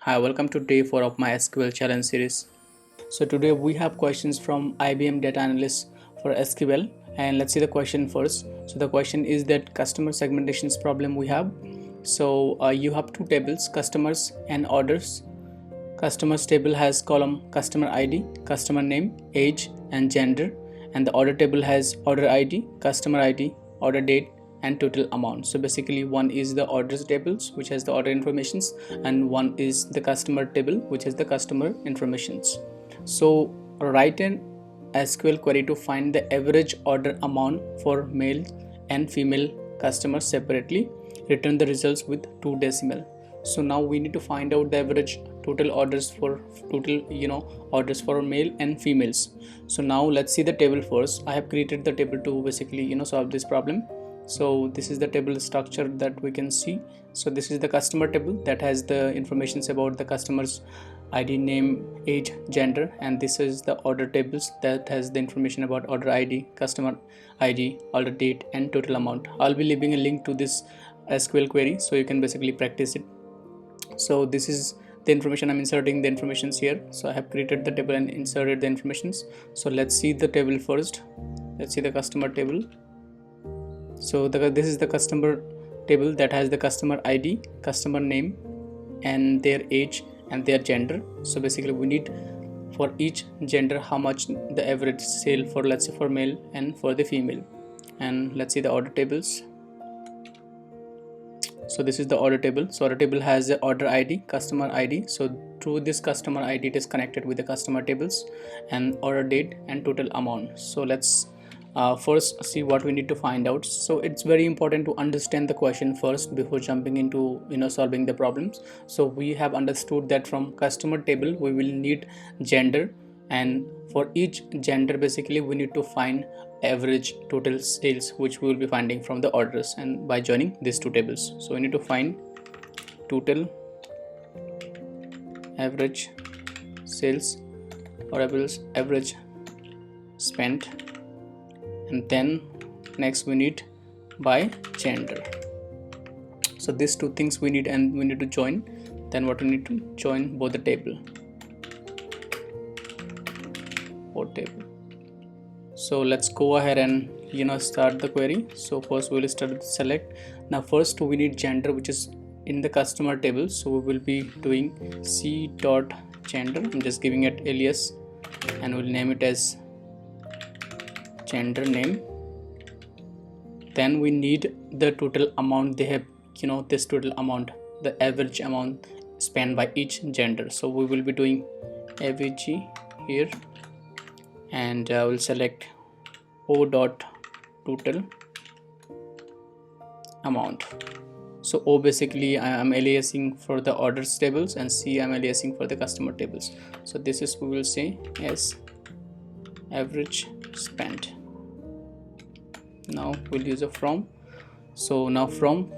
Hi, welcome to day 4 of my SQL challenge series. So today we have questions from IBM Data Analyst for SQL, and let's see the question first. So the question is that customer segmentations problem we have. So you have two tables, customers and orders. Customers table has column customer ID, customer name, age and gender, and the order table has order ID, customer ID, order date and total amount. So basically one is the orders tables which has the order informations, and one is the customer table which has the customer informations. So write an SQL query to find the average order amount for male and female customers separately. Return the results with 2 decimal. So now we need to find out the average total orders for orders for male and females. So now let's see the table first. I have created the table to basically solve this problem. So this is the table structure that we can see. So this is the customer table that has the informations about the customers ID, name, age, gender, and this is the order tables that has the information about order ID, customer ID, order date and total amount. I'll be leaving a link to this SQL query so you can basically practice it. So this is the information. I'm inserting the informations here. So I have created the table and inserted the informations. So let's see the table first. Let's see the customer table. So this is the customer table that has the customer ID, customer name and their age and their gender. So basically we need for each gender how much the average sale for, let's say for male and for the female. And let's see the order tables. So this is the order table. So order table has the order ID, customer ID. So through this customer ID it is connected with the customer tables, and order date and total amount. So let's first see what we need to find out. So it's very important to understand the question first before jumping into solving the problems. So we have understood that from customer table we will need gender, and for each gender basically we need to find average total sales which we will be finding from the orders, and by joining these two tables. So we need to find total average sales or average spent, and then next we need by gender. So these two things we need, and we need to join. Then what we need to join both the table. So let's go ahead and start the query. So first we will start with select. Now first we need gender which is in the customer table. So we will be doing c.gender. I'm just giving it alias and we'll name it as gender name. Then we need the total amount they have, this total amount, the average amount spent by each gender. So we will be doing avg here, and I will select o dot total amount. So O basically I am aliasing for the orders tables, and C I am aliasing for the customer tables. So this is, we will say as average spent. Now we'll use a from. So now from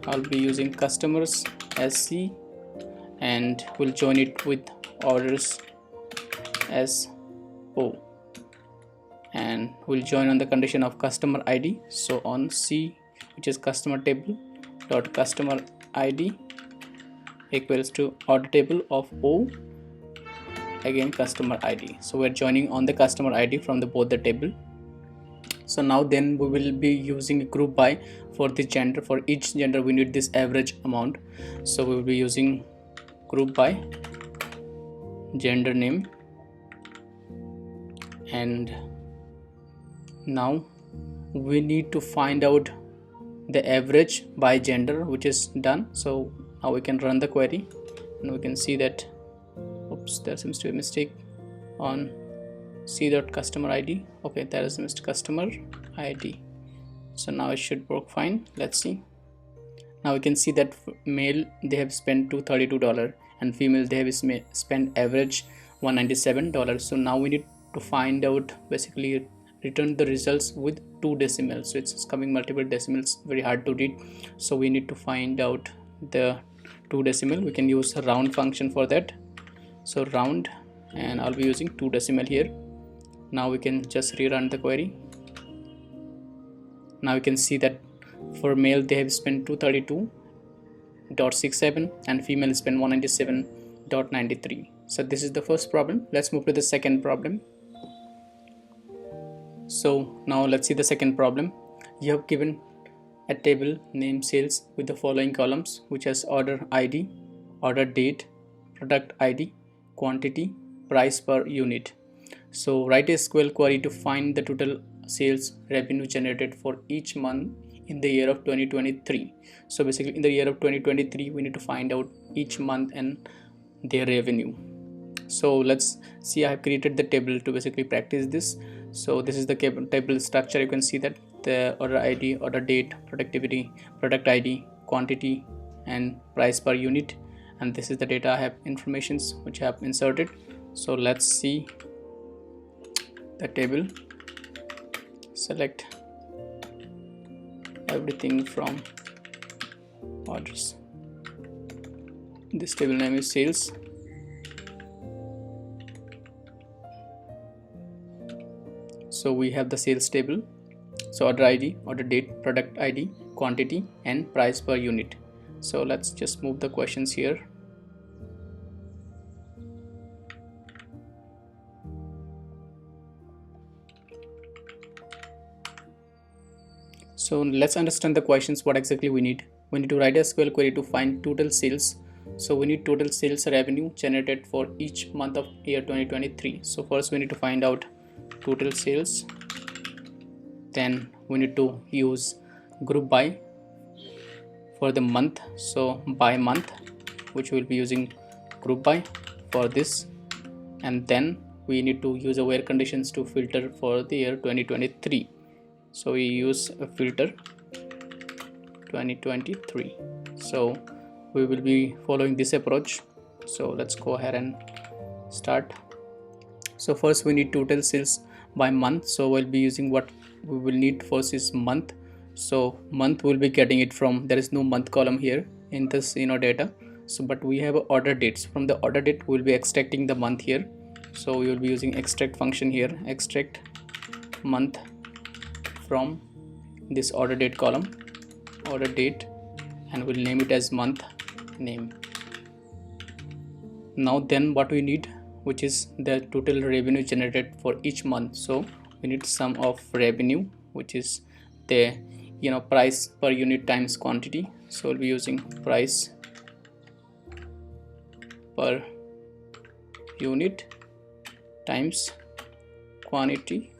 I'll be using customers as C, and we'll join it with orders as O, and we'll join on the condition of customer ID. So on C, which is customer table dot customer ID equals to order table of O, again customer ID. So we're joining on the customer ID from the both the table. So now then we will be using a group by for the gender. For each gender we need this average amount. So we will be using group by gender name, and now we need to find out the average by gender, which is done. So now we can run the query and we can see that, oops, there seems to be a mistake on c.customer ID. Okay, that is missed customer ID. So now it should work fine. Let's see. Now we can see that male they have spent $232 and female they have spent average $197. So now we need to find out, basically return the results with 2 decimals. So it's coming multiple decimals, very hard to read. So we need to find out the 2 decimal. We can use a round function for that. So round, and I'll be using 2 decimal here. Now we can just rerun the query. Now you can see that for male they have spent 232.67 and female spent 93. So this is the first problem. Let's move to the second problem. So now let's see the second problem. You have given a table name sales with the following columns, which has order ID, order date, product ID, quantity, price per unit. So write a SQL query to find the total sales revenue generated for each month in the year of 2023. So basically in the year of 2023 we need to find out each month and their revenue. So let's see, I have created the table to basically practice this. So this is the table structure. You can see that the order ID, order date, productivity, product ID, quantity and price per unit, and this is the data I have informations which I have inserted. So let's see the table. Select everything from orders. This table name is sales. So we have the sales table. So order ID, order date, product ID, quantity and price per unit. So let's just move the questions here. So let's understand the questions. What exactly we need? We need to write a SQL query to find total sales. So we need total sales revenue generated for each month of year 2023. So first we need to find out total sales. Then we need to use group by for the month. So by month, which we will be using group by for this. And then we need to use a where conditions to filter for the year 2023. So we use a filter 2023. So we will be following this approach. So let's go ahead and start. So first we need total sales by month. So we'll be using what we will need first is month. So month we'll be getting it from, there is no month column here in this data. So but we have order dates. From the order date we'll be extracting the month here. So we will be using extract function here, extract month from this order date column, order date, and we'll name it as month name. Now then what we need, which is the total revenue generated for each month. So we need sum of revenue, which is the price per unit times quantity. So we'll be using price per unit times quantity,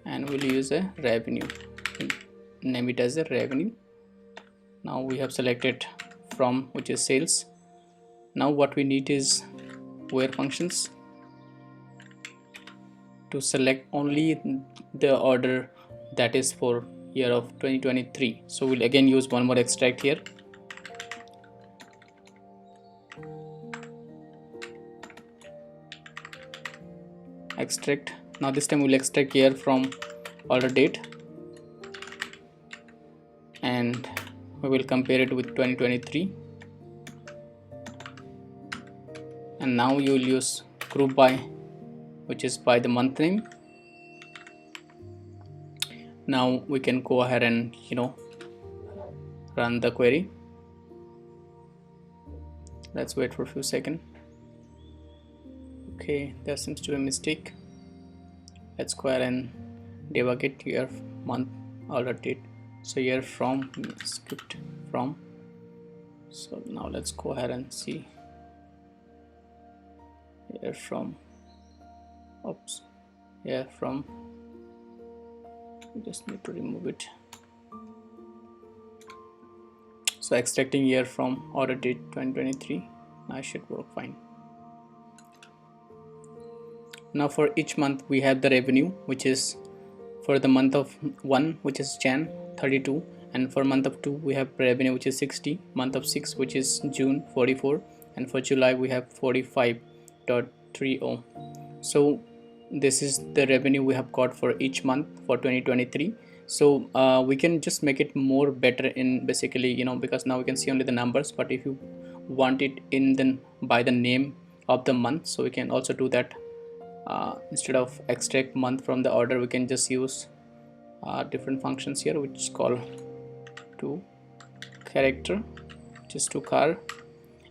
and we'll use a revenue, name it as a revenue. Now we have selected from, which is sales. Now what we need is where functions to select only the order that is for year of 2023. So we'll again use one more extract here. Extract. Now this time we'll extract here from order date, and we will compare it with 2023. And now you will use group by, which is by the month name. Now we can go ahead and run the query. Let's wait for a few seconds. Okay, there seems to be a mistake. Let's go ahead and debug it. Year, month, order date. So year from, skipped from. So now let's go ahead and see here from, oops, here from, we just need to remove it. So extracting year from order date 2023, now should work fine. Now for each month we have the revenue, which is for the month of 1, which is Jan, 32, and for month of 2 we have revenue which is 60, month of 6 which is June, 44, and for July we have 45.30. So this is the revenue we have got for each month for 2023. So we can just make it more better in basically because now we can see only the numbers, but if you want it in then by the name of the month, so we can also do that. Instead of extract month from the order, we can just use different functions here, which is called to character, just to car,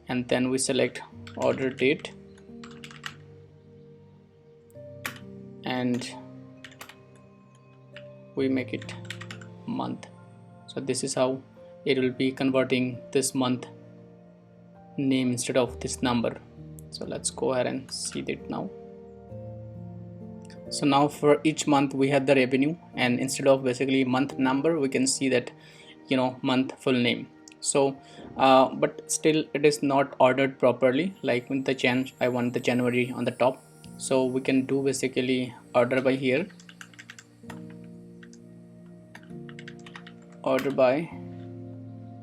and then we select order date and we make it month. So this is how it will be converting this month name instead of this number. So let's go ahead and see that now. So now for each month we have the revenue, and instead of basically month number, we can see that month full name. So but still it is not ordered properly. Like with the I want the January on the top, so we can do basically order by here, order by,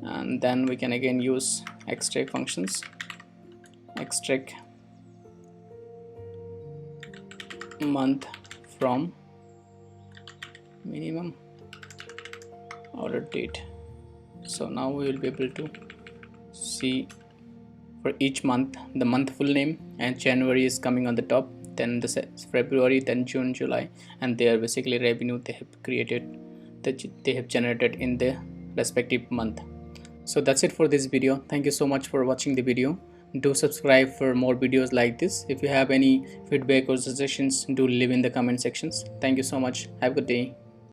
and then we can again use extract functions, extract month from minimum order date. So now we will be able to see for each month the month full name, and January is coming on the top, then the February, then June, July, and they are basically revenue they have created, that they have generated in the respective month. So that's it for this video. Thank you so much for watching the video. Do subscribe for more videos like this. If you have any feedback or suggestions, do leave in the comment sections. Thank you so much. Have a good day.